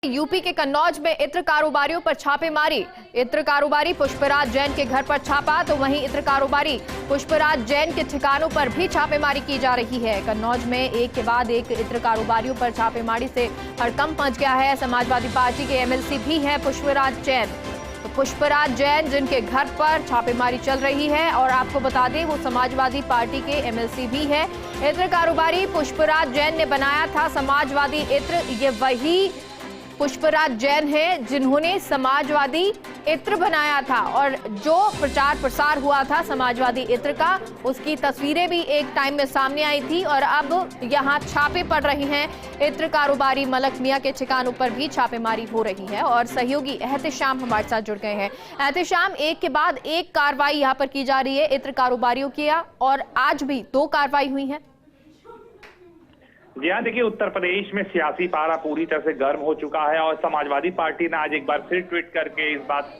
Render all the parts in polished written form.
UP के कन्नौज में इत्र कारोबारियों पर छापेमारी। इत्र कारोबारी पुष्पराज जैन के घर पर छापा तो वहीं इत्र कारोबारी पुष्पराज जैन के ठिकानों पर भी छापेमारी की जा रही है। कन्नौज में एक के बाद एक इत्र कारोबारियों पर छापेमारी से हड़कंप मच गया है। समाजवादी पार्टी के एमएलसी भी हैं पुष्पराज जैन। तो पुष्पराज जैन जिनके घर पर छापेमारी चल रही है और आपको बता दें वो समाजवादी पार्टी के एमएलसी भी है। इत्र कारोबारी पुष्पराज जैन ने बनाया था समाजवादी इत्र। ये वही पुष्पराज जैन है जिन्होंने समाजवादी इत्र बनाया था और जो प्रचार प्रसार हुआ था समाजवादी इत्र का उसकी तस्वीरें भी एक टाइम में सामने आई थी और अब यहां छापे पड़ रहे हैं। इत्र कारोबारी मलक मियां के ठिकानों पर भी छापेमारी हो रही है और सहयोगी एहतेशाम हमारे साथ जुड़ गए हैं। एहतेशाम, एक के बाद एक कार्रवाई यहां पर की जा रही है इत्र कारोबारियों की और आज भी 2 कार्रवाई हुई है। जी हाँ, देखिए उत्तर प्रदेश में सियासी पारा पूरी तरह से गर्म हो चुका है और समाजवादी पार्टी ने आज एक बार फिर ट्वीट करके इस बात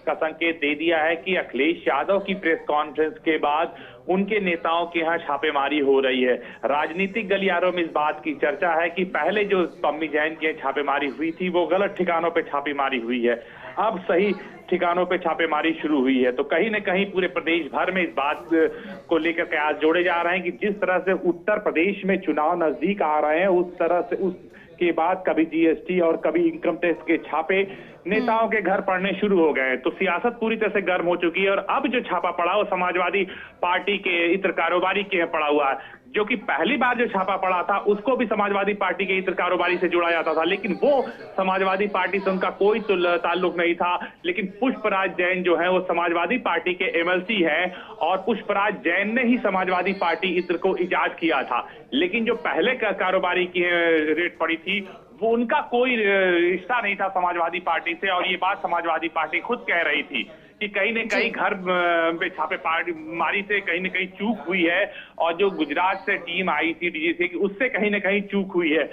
का संकेत दे दिया है कि अखिलेश यादव की प्रेस कॉन्फ्रेंस के बाद उनके नेताओं के यहाँ छापेमारी हो रही है। राजनीतिक गलियारों में इस बात की चर्चा है कि पहले जो पम्मी जैन की छापेमारी हुई थी वो गलत ठिकानों पे छापेमारी हुई है, अब सही ठिकानों पे छापेमारी शुरू हुई है। तो कहीं न कहीं पूरे प्रदेश भर में इस बात को लेकर कयास जोड़े जा रहे हैं कि जिस तरह से उत्तर प्रदेश में चुनाव नजदीक आ रहे हैं उस तरह से उसके बाद कभी जीएसटी और कभी इनकम टैक्स के छापे नेताओं के घर पड़ने शुरू हो गए। तो सियासत पूरी तरह से गर्म हो चुकी है और अब जो छापा पड़ा वो समाजवादी पार्टी के इत्र कारोबारी के पड़ा हुआ है। जो कि पहली बार जो छापा पड़ा था उसको भी समाजवादी पार्टी के इत्र कारोबारी से जोड़ा जाता था, लेकिन वो समाजवादी पार्टी से उनका कोई ताल्लुक नहीं था। लेकिन पुष्पराज जैन जो है वो समाजवादी पार्टी के एमएलसी हैं और पुष्पराज जैन ने ही समाजवादी पार्टी इत्र को इजाद किया था। लेकिन जो पहले का कारोबारी की रेट पड़ी थी वो उनका कोई रिश्ता नहीं था समाजवादी पार्टी से और ये बात समाजवादी पार्टी खुद कह रही थी कि कहीं न कहीं घर में छापेमारी से कहीं न कहीं चूक हुई है और जो गुजरात से टीम आई थी डीजीसी की उससे कहीं न कहीं चूक हुई है।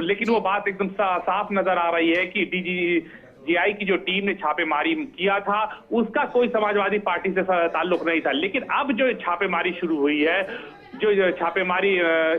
लेकिन वो बात एकदम साफ नजर आ रही है कि डीजीआई की जो टीम ने छापेमारी किया था उसका कोई समाजवादी पार्टी से ताल्लुक नहीं था। लेकिन अब जो छापेमारी शुरू हुई है, जो छापेमारी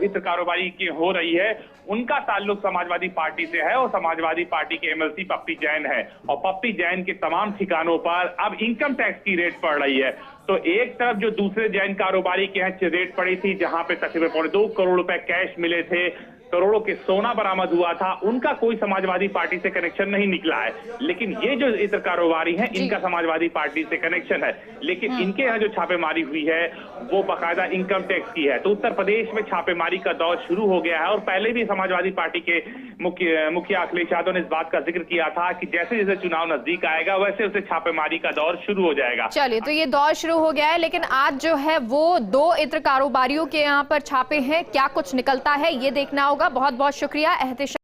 इत्र कारोबारी की हो रही है उनका ताल्लुक समाजवादी पार्टी से है और समाजवादी पार्टी के एमएलसी पप्पी जैन है और पप्पी जैन के तमाम ठिकानों पर अब इनकम टैक्स की रेट पड़ रही है। तो एक तरफ जो दूसरे जैन कारोबारी के यहाँ रेट पड़ी थी जहां पे तकरीबन 2 करोड़ रुपए कैश मिले थे, करोड़ों के सोना बरामद हुआ था, उनका कोई समाजवादी पार्टी से कनेक्शन नहीं निकला है। लेकिन ये जो इत्र कारोबारी हैं इनका समाजवादी पार्टी से कनेक्शन है। लेकिन इनके यहाँ जो छापेमारी हुई है वो बाकायदा इनकम टैक्स की है। तो उत्तर प्रदेश में छापेमारी का दौर शुरू हो गया है और पहले भी समाजवादी पार्टी के मुखिया अखिलेश यादव ने इस बात का जिक्र किया था कि जैसे जैसे चुनाव नजदीक आएगा वैसे वैसे छापेमारी का दौर शुरू हो जाएगा। चलिए, तो ये दौर शुरू हो गया है लेकिन आज जो है वो 2 इत्र कारोबारियों के यहाँ पर छापे हैं। क्या कुछ निकलता है ये देखना होगा। बहुत बहुत शुक्रिया एहतेशाम।